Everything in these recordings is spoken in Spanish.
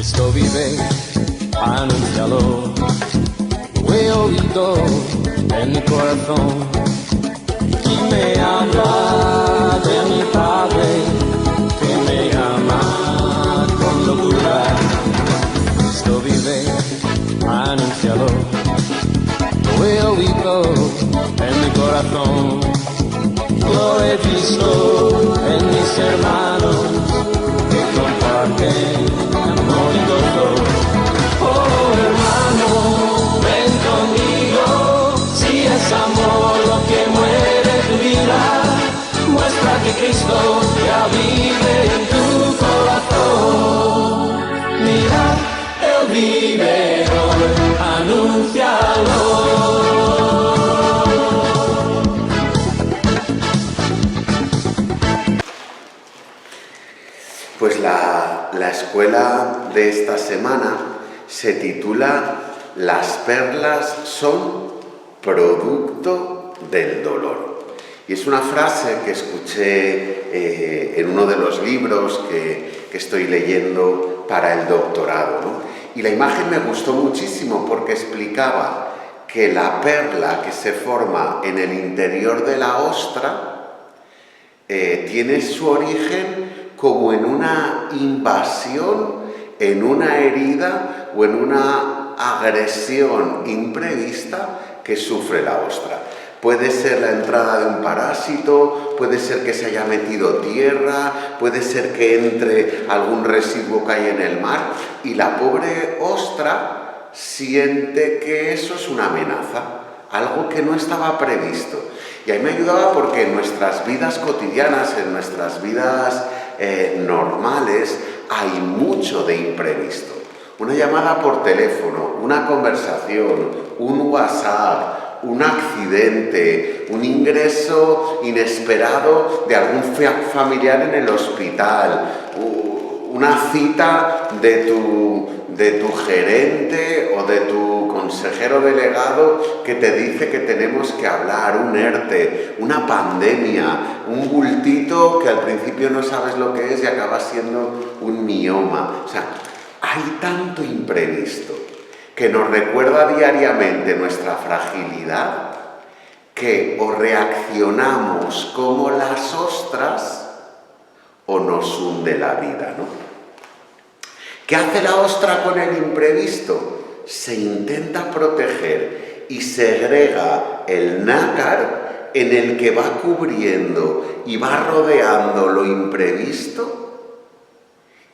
Cristo vive, anúncialo. Lo he oído en mi corazón y me habla de mi Padre que me ama con locura. Cristo vive, anúncialo. Lo he oído en mi corazón, lo he visto en mis hermanos que comparten amor y gozo. Oh hermano, ven conmigo, si es amor lo que mueve tu vida, muestra que Cristo ya vive en tu corazón. Mira, Él vive hoy, anúncialo. Pues la escuela de esta semana se titula Las perlas son producto del dolor. Y es una frase que escuché en uno de los libros que estoy leyendo para el doctorado, ¿no? Y la imagen me gustó muchísimo porque explicaba que la perla que se forma en el interior de la ostra tiene su origen como en una invasión, en una herida o en una agresión imprevista que sufre la ostra. Puede ser la entrada de un parásito, puede ser que se haya metido tierra, puede ser que entre algún residuo que hay en el mar y la pobre ostra siente que eso es una amenaza, algo que no estaba previsto. Y ahí me ayudaba porque en nuestras vidas cotidianas, en nuestras vidas normales, hay mucho de imprevisto. Una llamada por teléfono, una conversación, un WhatsApp, un accidente, un ingreso inesperado de algún familiar en el hospital, una cita de tu gerente o de tu consejero delegado que te dice que tenemos que hablar, un ERTE, una pandemia, un bultito que al principio no sabes lo que es y acaba siendo un mioma. O sea, hay tanto imprevisto que nos recuerda diariamente nuestra fragilidad que o reaccionamos como las ostras o nos hunde la vida, ¿no? ¿Qué hace la ostra con el imprevisto? Se intenta proteger y segrega el nácar en el que va cubriendo y va rodeando lo imprevisto,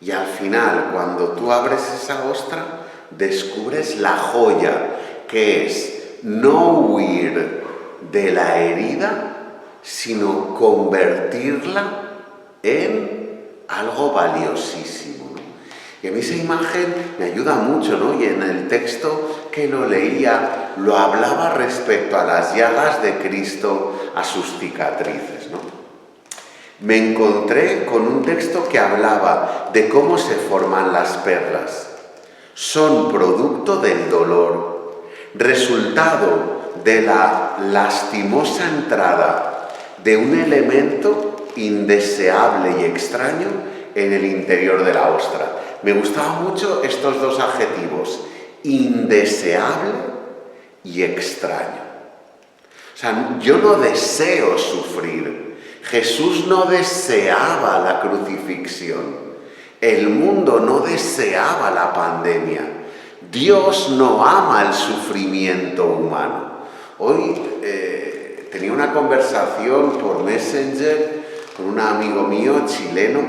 y al final, cuando tú abres esa ostra, descubres la joya, que es no huir de la herida, sino convertirla en algo valiosísimo, ¿no? Y a mí esa imagen me ayuda mucho, ¿no? Y en el texto que lo leía, lo hablaba respecto a las llagas de Cristo, a sus cicatrices, ¿no? Me encontré con un texto que hablaba de cómo se forman las perlas. Son producto del dolor, resultado de la lastimosa entrada de un elemento indeseable y extraño en el interior de la ostra. Me gustaban mucho estos dos adjetivos, indeseable y extraño. O sea, yo no deseo sufrir. Jesús no deseaba la crucifixión. El mundo no deseaba la pandemia. Dios no ama el sufrimiento humano. Hoy tenía una conversación por Messenger con un amigo mío chileno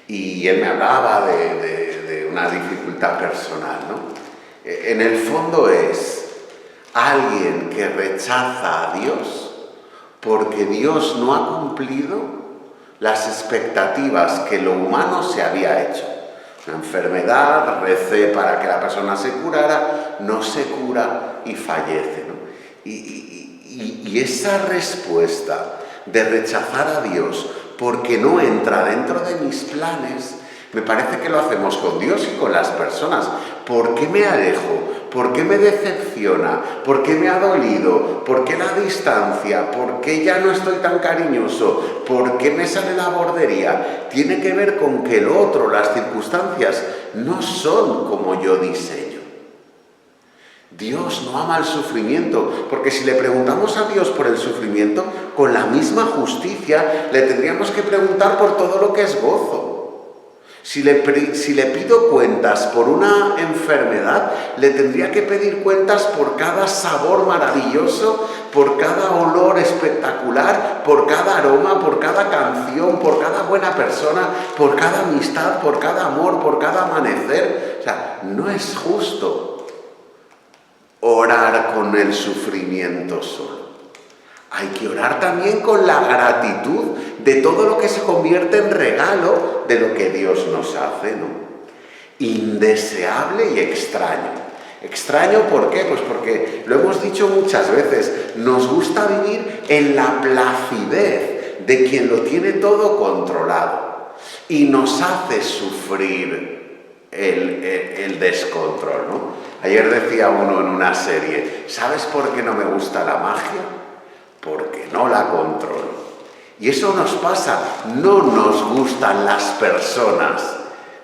y él me hablaba de una dificultad personal, ¿no? En el fondo es alguien que rechaza a Dios porque Dios no ha cumplido las expectativas que lo humano se había hecho. Una enfermedad, recé para que la persona se curara, no se cura y fallece, ¿no? Y esa respuesta de rechazar a Dios porque no entra dentro de mis planes, me parece que lo hacemos con Dios y con las personas. ¿Por qué me alejo? ¿Por qué me decepciona? ¿Por qué me ha dolido? ¿Por qué la distancia? ¿Por qué ya no estoy tan cariñoso? ¿Por qué me sale la bordería? Tiene que ver con que el otro, las circunstancias, no son como yo diseño. Dios no ama el sufrimiento, porque si le preguntamos a Dios por el sufrimiento, con la misma justicia le tendríamos que preguntar por todo lo que es gozo. Si le pido cuentas por una enfermedad, le tendría que pedir cuentas por cada sabor maravilloso, por cada olor espectacular, por cada aroma, por cada canción, por cada buena persona, por cada amistad, por cada amor, por cada amanecer. O sea, no es justo orar con el sufrimiento solo. Hay que orar también con la gratitud de todo lo que se convierte en regalo de lo que Dios nos hace, ¿no? Indeseable y extraño. Extraño, ¿por qué? Pues porque, lo hemos dicho muchas veces, nos gusta vivir en la placidez de quien lo tiene todo controlado y nos hace sufrir el descontrol, ¿no? Ayer decía uno en una serie, ¿sabes por qué no me gusta la magia? Porque no la controlo. Y eso nos pasa, no nos gustan las personas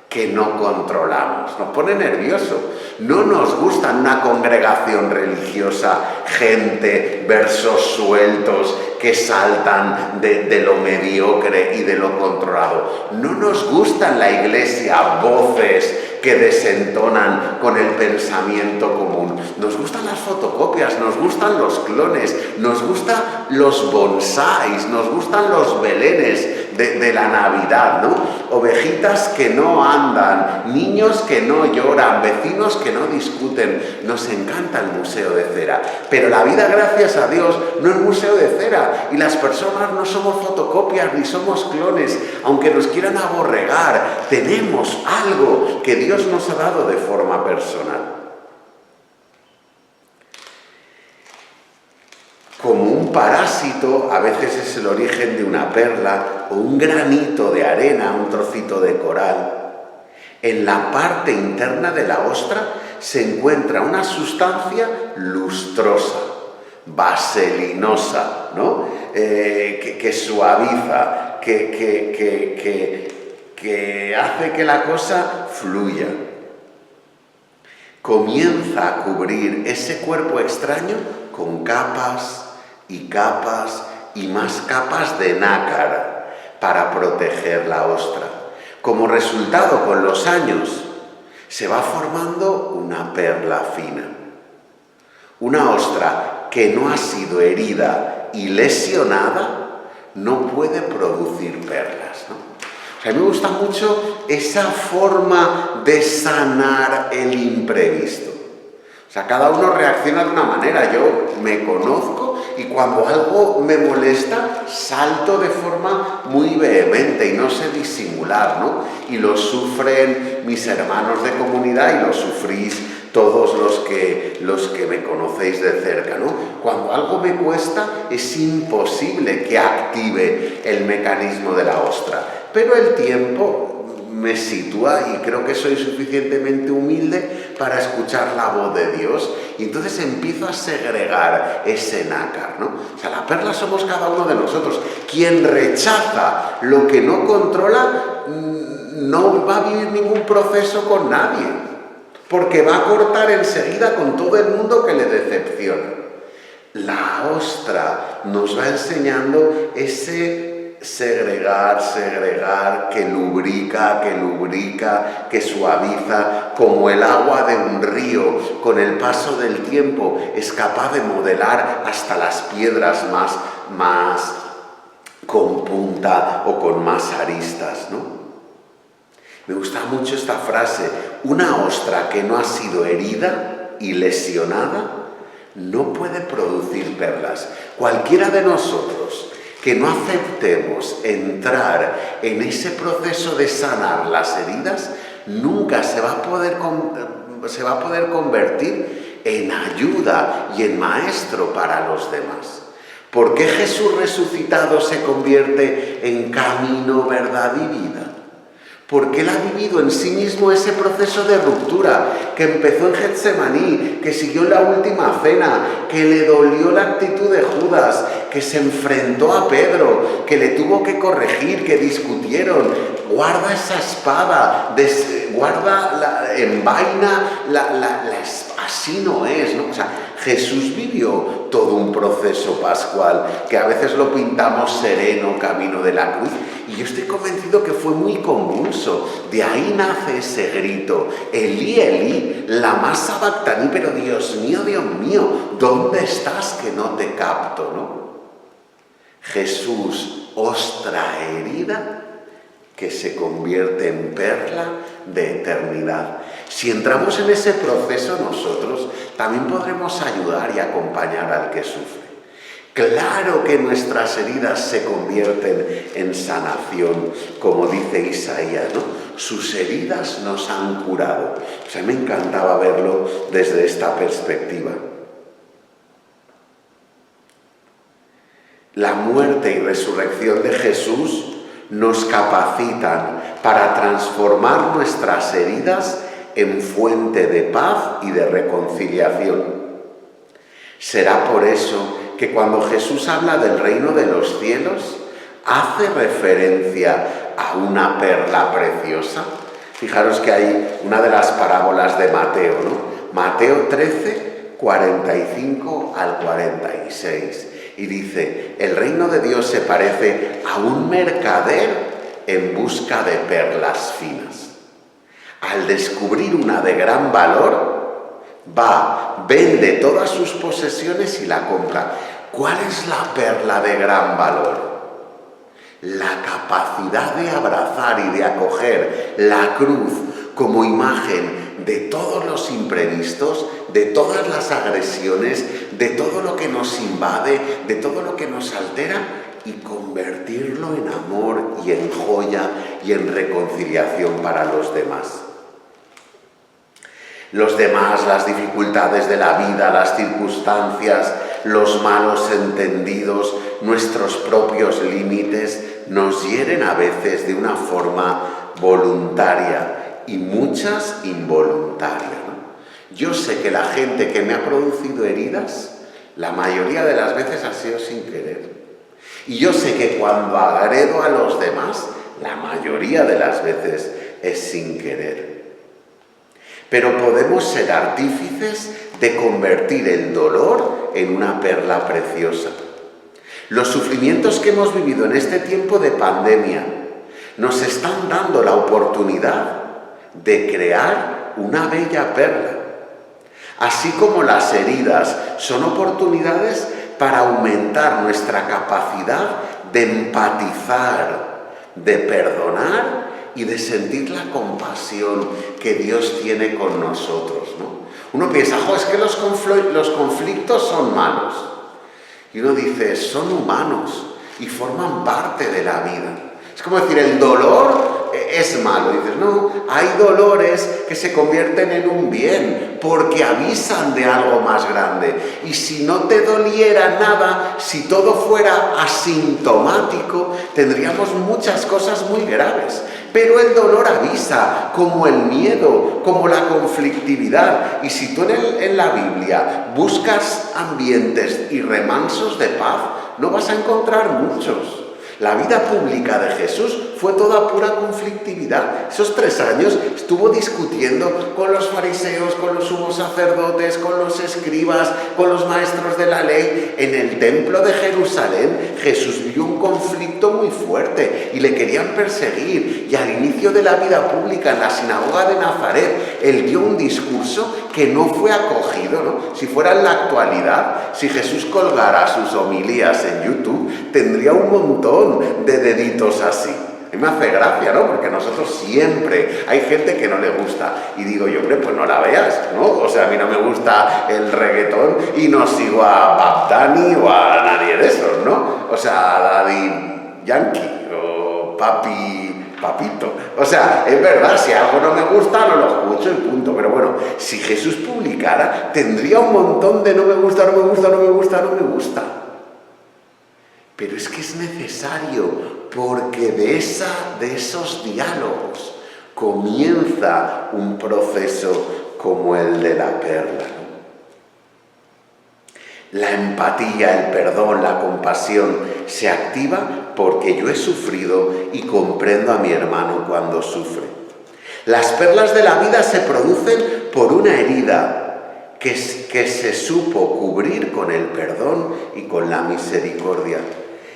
que no controlamos, nos pone nervioso. No nos gusta una congregación religiosa, gente, versos sueltos que saltan de lo mediocre y de lo controlado. No nos gusta en la iglesia voces que desentonan con el pensamiento común. Nos gustan las fotocopias, nos gustan los clones, nos gustan los bonsáis, nos gustan los belenes de la Navidad, ¿no? Ovejitas que no andan, niños que no lloran, vecinos que no discuten. Nos encanta el museo de cera, pero la vida, gracias a Dios, no es museo de cera, y las personas no somos fotocopias ni somos clones, aunque nos quieran aborregar. Tenemos algo que Dios nos ha dado de forma personal. Como un parásito, a veces es el origen de una perla o un granito de arena, un trocito de coral. En la parte interna de la ostra se encuentra una sustancia lustrosa, vaselinosa, ¿no? Que suaviza, que hace que la cosa fluya. Comienza a cubrir ese cuerpo extraño con capas y capas y más capas de nácar para proteger la ostra. Como resultado, con los años, se va formando una perla fina. Una ostra que no ha sido herida y lesionada no puede producir perlas, ¿no? O sea, a mí me gusta mucho esa forma de sanar el imprevisto. O sea, cada uno reacciona de una manera. Yo me conozco y cuando algo me molesta, salto de forma muy vehemente y no sé disimular, ¿no? Y lo sufren mis hermanos de comunidad y lo sufrís todos los que me conocéis de cerca, ¿no? Cuando algo me cuesta, es imposible que active el mecanismo de la ostra. Pero el tiempo me sitúa y creo que soy suficientemente humilde para escuchar la voz de Dios, y entonces empiezo a segregar ese nácar, ¿no? O sea, la perla somos cada uno de nosotros. Quien rechaza lo que no controla no va a vivir ningún proceso con nadie, porque va a cortar enseguida con todo el mundo que le decepciona. La ostra nos va enseñando ese segregar, que lubrica, que suaviza, como el agua de un río, con el paso del tiempo, es capaz de modelar hasta las piedras más con punta o con más aristas, ¿no? Me gusta mucho esta frase: una ostra que no ha sido herida y lesionada no puede producir perlas. Cualquiera de nosotros que no aceptemos entrar en ese proceso de sanar las heridas, nunca se va a poder convertir en ayuda y en maestro para los demás. ¿Por qué Jesús resucitado se convierte en camino, verdad y vida? porque él ha vivido en sí mismo ese proceso de ruptura que empezó en Getsemaní, que siguió en la última cena, que le dolió la actitud de Judas, que se enfrentó a Pedro, que le tuvo que que discutieron. Guarda esa espada, envaina así no es, ¿no? O sea, Jesús vivió todo un proceso pascual que a veces lo pintamos sereno, camino de la cruz, y yo estoy convencido que fue muy convulso. De ahí nace ese grito, Elí, Elí, lama sabactaní, pero Dios mío, ¿dónde estás que no te capto, no? Jesús, ostra herida que se convierte en perla de eternidad. Si entramos en ese proceso nosotros, también podremos ayudar y acompañar al que sufre. Claro que nuestras heridas se convierten en sanación, como dice Isaías, ¿no? Sus heridas nos han curado. O sea, me encantaba verlo desde esta perspectiva. La muerte y resurrección de Jesús nos capacitan para transformar nuestras heridas en fuente de paz y de reconciliación. Será por eso que cuando Jesús habla del reino de los cielos, hace referencia a una perla preciosa. Fijaros que hay una de las parábolas de Mateo, ¿no? Mateo 13, 45 al 46. Y dice, el reino de Dios se parece a un mercader en busca de perlas finas. Al descubrir una de gran valor, vende todas sus posesiones y la compra. ¿Cuál es la perla de gran valor? La capacidad de abrazar y de acoger la cruz como imagen de todos los imprevistos, de todas las agresiones, de todo lo que nos invade, de todo lo que nos altera, y convertirlo en amor y en joya y en reconciliación para los demás. Los demás, las dificultades de la vida, las circunstancias, los malos entendidos, nuestros propios límites, nos hieren a veces de una forma voluntaria y muchas involuntarias, ¿no? Yo sé que la gente que me ha producido heridas, la mayoría de las veces ha sido sin querer. Y yo sé que cuando agredo a los demás, la mayoría de las veces es sin querer. Pero podemos ser artífices de convertir el dolor en una perla preciosa. Los sufrimientos que hemos vivido en este tiempo de pandemia nos están dando la oportunidad de crear una bella perla. Así como las heridas son oportunidades para aumentar nuestra capacidad de empatizar, de perdonar y de sentir la compasión que Dios tiene con nosotros, ¿no? Uno piensa, es que los conflictos son malos. Y uno dice, son humanos y forman parte de la vida. Es como decir, el dolor es malo. Y dices, no, hay dolores que se convierten en un bien porque avisan de algo más grande. Y si no te doliera nada, si todo fuera asintomático, tendríamos muchas cosas muy graves. Pero el dolor avisa, como el miedo, como la conflictividad. Y si tú en la Biblia buscas ambientes y remansos de paz, no vas a encontrar muchos. La vida pública de Jesús fue toda pura conflictividad. Esos 3 años estuvo discutiendo con los fariseos, con los sumos sacerdotes, con los escribas, con los maestros de la ley. En el templo de Jerusalén, Jesús vivió un conflicto muy fuerte y le querían perseguir. Y al inicio de la vida pública, en la sinagoga de Nazaret, él dio un discurso que no fue acogido, ¿no? Si fuera en la actualidad, si Jesús colgara sus homilías en YouTube, tendría un montón de deditos así. A mí me hace gracia, ¿no? Porque a nosotros siempre hay gente que no le gusta. Y digo yo, hombre, pues no la veas, ¿no? O sea, a mí no me gusta el reggaetón y no sigo a Bad Bunny o a nadie de esos, ¿no? O sea, a Daddy Yankee o Papito. O sea, es verdad, si algo no me gusta, no lo escucho y punto. Pero bueno, si Jesús publicara, tendría un montón de no me gusta, no me gusta, no me gusta, no me gusta. Pero es que es necesario, porque de esos diálogos comienza un proceso como el de la perla, ¿no? La empatía, el perdón, la compasión se activa porque yo he sufrido y comprendo a mi hermano cuando sufre. Las perlas de la vida se producen por una herida que se supo cubrir con el perdón y con la misericordia.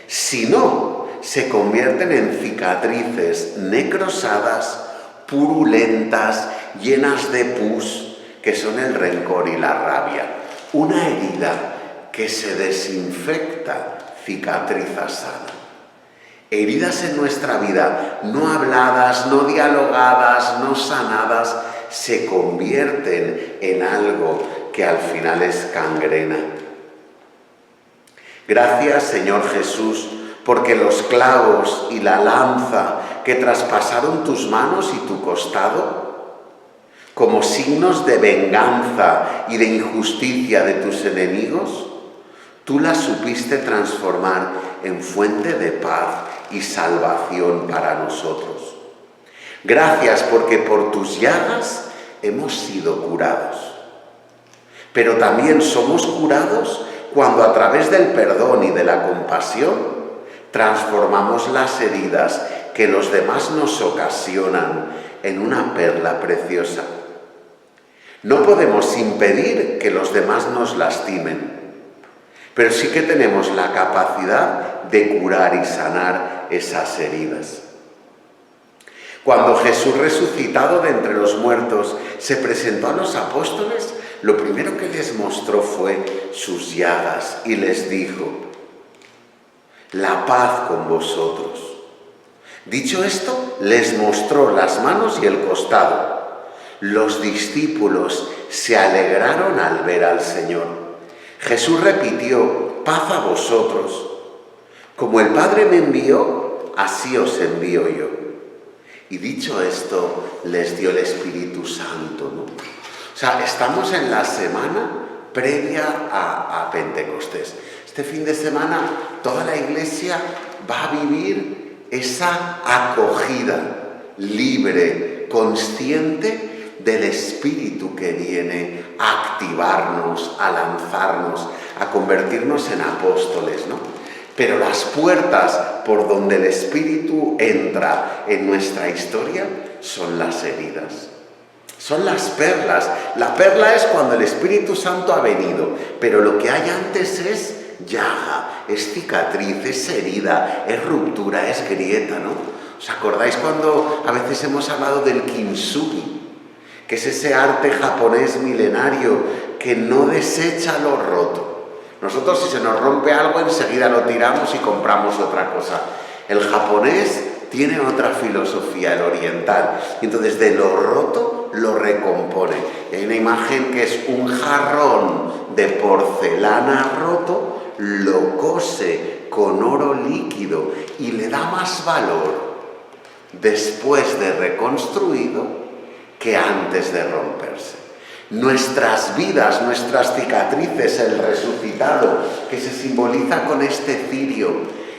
Si no, se convierten en cicatrices necrosadas, purulentas, llenas de pus, que son el rencor y la rabia. Una herida que se desinfecta, cicatriza sana. Heridas en nuestra vida, no habladas, no dialogadas, no sanadas, se convierten en algo que al final es gangrena. Gracias, Señor Jesús, porque los clavos y la lanza que traspasaron tus manos y tu costado, como signos de venganza y de injusticia de tus enemigos, tú las supiste transformar en fuente de paz y salvación para nosotros. Gracias porque por tus llagas hemos sido curados. Pero también somos curados cuando a través del perdón y de la compasión transformamos las heridas que los demás nos ocasionan en una perla preciosa. No podemos impedir que los demás nos lastimen, pero sí que tenemos la capacidad de curar y sanar esas heridas. Cuando Jesús, resucitado de entre los muertos, se presentó a los apóstoles, lo primero que les mostró fue sus llagas y les dijo: la paz con vosotros. Dicho esto, les mostró las manos y el costado. Los discípulos se alegraron al ver al Señor. Jesús repitió: paz a vosotros. Como el Padre me envió, así os envío yo. Y dicho esto, les dio el Espíritu Santo, ¿no? O sea, estamos en la semana previa a Pentecostés. Este fin de semana toda la Iglesia va a vivir esa acogida libre, consciente del Espíritu que viene a activarnos, a lanzarnos, a convertirnos en apóstoles, ¿no? Pero las puertas por donde el Espíritu entra en nuestra historia son las heridas. Son las perlas. La perla es cuando el Espíritu Santo ha venido, pero lo que hay antes es llaga, es cicatriz, es herida, es ruptura, es grieta, ¿no? ¿Os acordáis cuando a veces hemos hablado del kintsugi? Que es ese arte japonés milenario que no desecha lo roto. Nosotros, si se nos rompe algo, enseguida lo tiramos y compramos otra cosa. El japonés tiene otra filosofía, el oriental. Y entonces de lo roto lo recompone. Y hay una imagen que es un jarrón de porcelana roto, lo cose con oro líquido y le da más valor después de reconstruido que antes de romperse. Nuestras vidas, nuestras cicatrices, el resucitado que se simboliza con este cirio,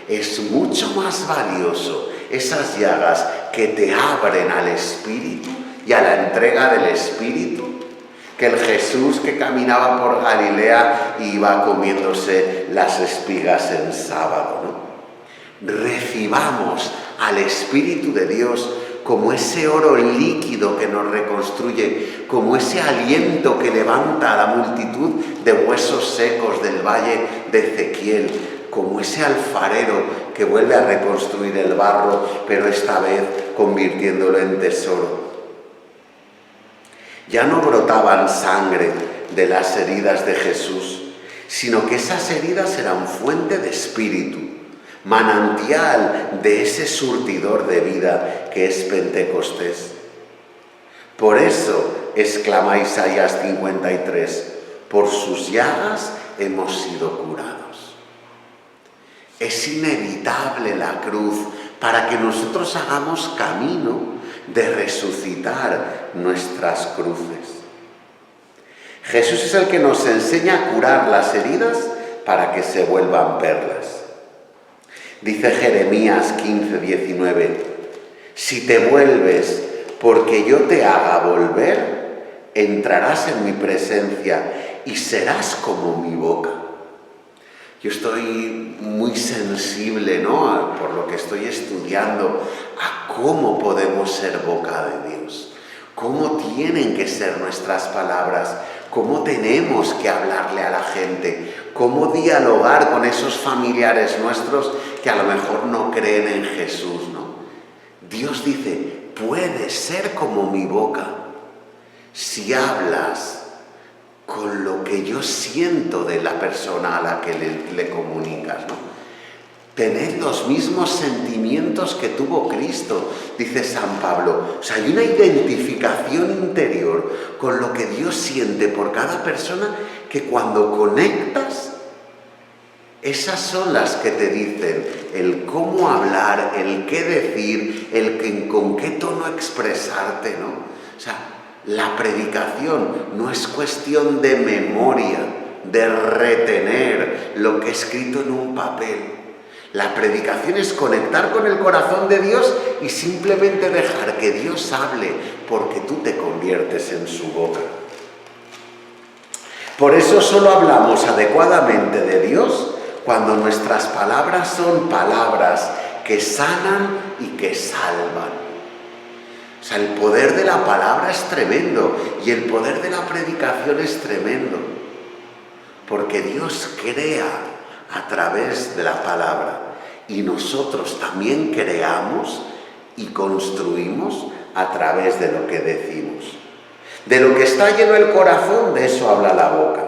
es mucho más valioso. Esas llagas que te abren al Espíritu y a la entrega del Espíritu, que el Jesús que caminaba por Galilea y iba comiéndose las espigas en sábado, ¿no? Recibamos al Espíritu de Dios como ese oro líquido que nos reconstruye, como ese aliento que levanta a la multitud de huesos secos del valle de Ezequiel, como ese alfarero que vuelve a reconstruir el barro, pero esta vez convirtiéndolo en tesoro. Ya no brotaban sangre de las heridas de Jesús, sino que esas heridas eran fuente de espíritu, manantial de ese surtidor de vida que es Pentecostés. Por eso exclama Isaías 53, por sus llagas hemos sido curados. Es inevitable la cruz para que nosotros hagamos camino de resucitar nuestras cruces. Jesús es el que nos enseña a curar las heridas para que se vuelvan perlas. Dice Jeremías 15:19, si te vuelves porque yo te haga volver, entrarás en mi presencia y serás como mi boca. Yo estoy muy sensible, ¿no?, por lo que estoy estudiando, a cómo podemos ser boca de Dios, cómo tienen que ser nuestras palabras, cómo tenemos que hablarle a la gente, cómo dialogar con esos familiares nuestros que a lo mejor no creen en Jesús, ¿no? Dios dice, puedes ser como mi boca si hablas con lo que yo siento de la persona a la que le comunicas, ¿no? Tened los mismos sentimientos que tuvo Cristo, dice San Pablo. O sea, hay una identificación interior con lo que Dios siente por cada persona que cuando conectas, esas son las que te dicen el cómo hablar, el qué decir, con qué tono expresarte, ¿no? O sea, la predicación no es cuestión de memoria, de retener lo que he escrito en un papel. La predicación es conectar con el corazón de Dios y simplemente dejar que Dios hable, porque tú te conviertes en su boca. Por eso solo hablamos adecuadamente de Dios cuando nuestras palabras son palabras que sanan y que salvan. O sea, el poder de la palabra es tremendo y el poder de la predicación es tremendo, porque Dios crea a través de la palabra y nosotros también creamos y construimos a través de lo que decimos. De lo que está lleno el corazón, de eso habla la boca.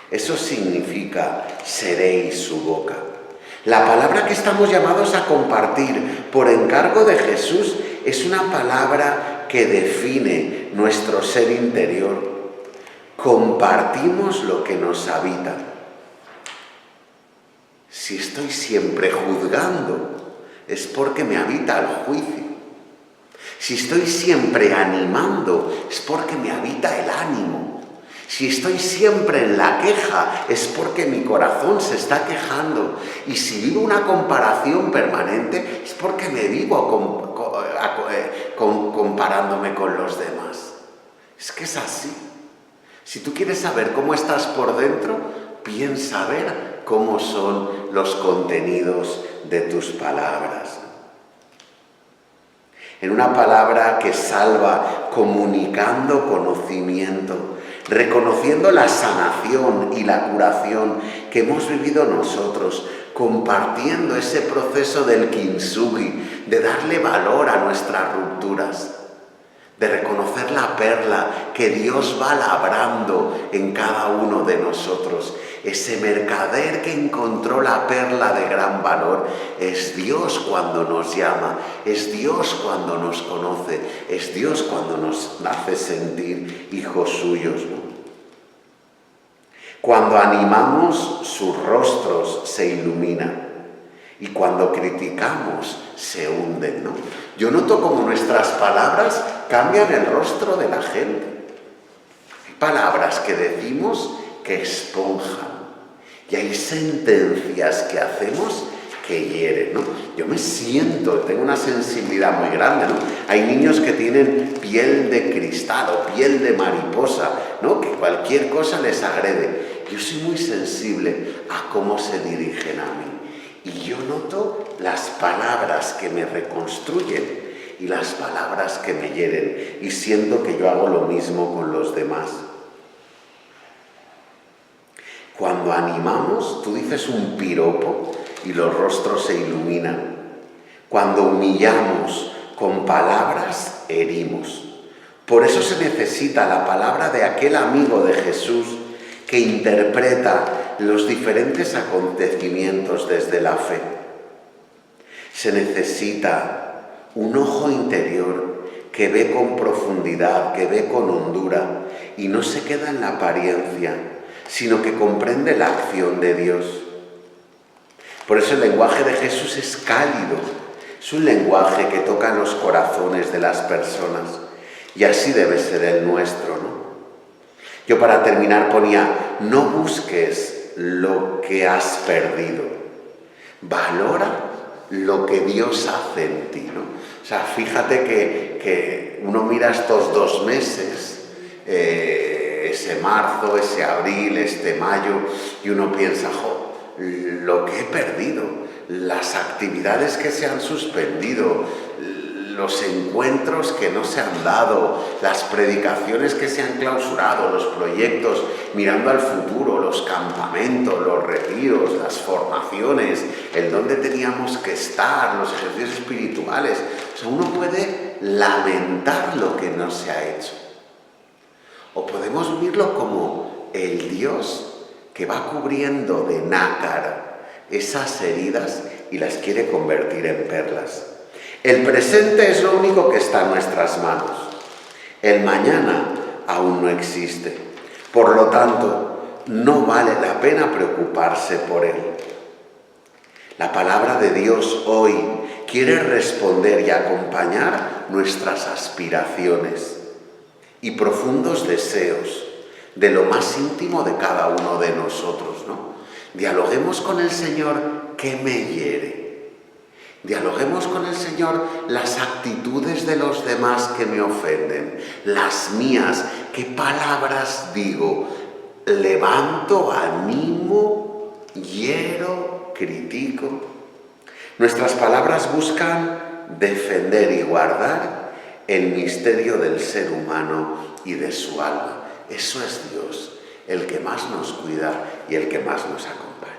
Eso significa seréis su boca. La palabra que estamos llamados a compartir por encargo de Jesús es una palabra que define nuestro ser interior. Compartimos lo que nos habita. Si estoy siempre juzgando, es porque me habita el juicio. Si estoy siempre animando, es porque me habita el ánimo. Si estoy siempre en la queja, es porque mi corazón se está quejando. Y si vivo una comparación permanente, es porque me vivo comparándome con los demás. Es que es así. Si tú quieres saber cómo estás por dentro, piensa ver cómo son los contenidos de tus palabras. En una palabra que salva, comunicando conocimiento, reconociendo la sanación y la curación que hemos vivido nosotros, compartiendo ese proceso del kintsugi, de darle valor a nuestras rupturas, de reconocer la perla que Dios va labrando en cada uno de nosotros. Ese mercader que encontró la perla de gran valor es Dios cuando nos llama, es Dios cuando nos conoce, es Dios cuando nos hace sentir hijos suyos, ¿no? Cuando animamos, sus rostros se iluminan. Y cuando criticamos, se hunden, ¿no? Yo noto como nuestras palabras cambian el rostro de la gente. Hay palabras que decimos que esponjan. Y hay sentencias que hacemos que hieren, ¿no? Yo me siento, tengo una sensibilidad muy grande, ¿no? Hay niños que tienen piel de cristal o piel de mariposa, ¿no? Que cualquier cosa les agrede. Yo soy muy sensible a cómo se dirigen a mí. Y yo noto las palabras que me reconstruyen y las palabras que me hieren. Y siento que yo hago lo mismo con los demás. Cuando animamos, tú dices un piropo y los rostros se iluminan. Cuando humillamos, con palabras herimos. Por eso se necesita la palabra de aquel amigo de Jesús que interpreta los diferentes acontecimientos desde la fe. Se necesita un ojo interior que ve con profundidad, que ve con hondura y no se queda en la apariencia, sino que comprende la acción de Dios. Por eso el lenguaje de Jesús es cálido, es un lenguaje que toca los corazones de las personas y así debe ser el nuestro, ¿no? Yo para terminar ponía, no busques lo que has perdido, valora lo que Dios hace en ti, ¿no? O O sea, fíjate que uno mira estos 2 meses, ese marzo, ese abril, este mayo, y uno piensa, lo que he perdido, las actividades que se han suspendido, los encuentros que no se han dado, las predicaciones que se han clausurado, los proyectos mirando al futuro, los campamentos, los retiros, las formaciones, el dónde teníamos que estar, los ejercicios espirituales. O sea, uno puede lamentar lo que no se ha hecho. O podemos vivirlo como el Dios que va cubriendo de nácar esas heridas y las quiere convertir en perlas. El presente es lo único que está en nuestras manos. El mañana aún no existe. Por lo tanto, no vale la pena preocuparse por él. La palabra de Dios hoy quiere responder y acompañar nuestras aspiraciones y profundos deseos de lo más íntimo de cada uno de nosotros, ¿no? Dialoguemos con el Señor, ¿qué me hiere? Dialoguemos con el Señor las actitudes de los demás que me ofenden, las mías, qué palabras digo, levanto, animo, hiero, critico. Nuestras palabras buscan defender y guardar el misterio del ser humano y de su alma. Eso es Dios, el que más nos cuida y el que más nos acompaña.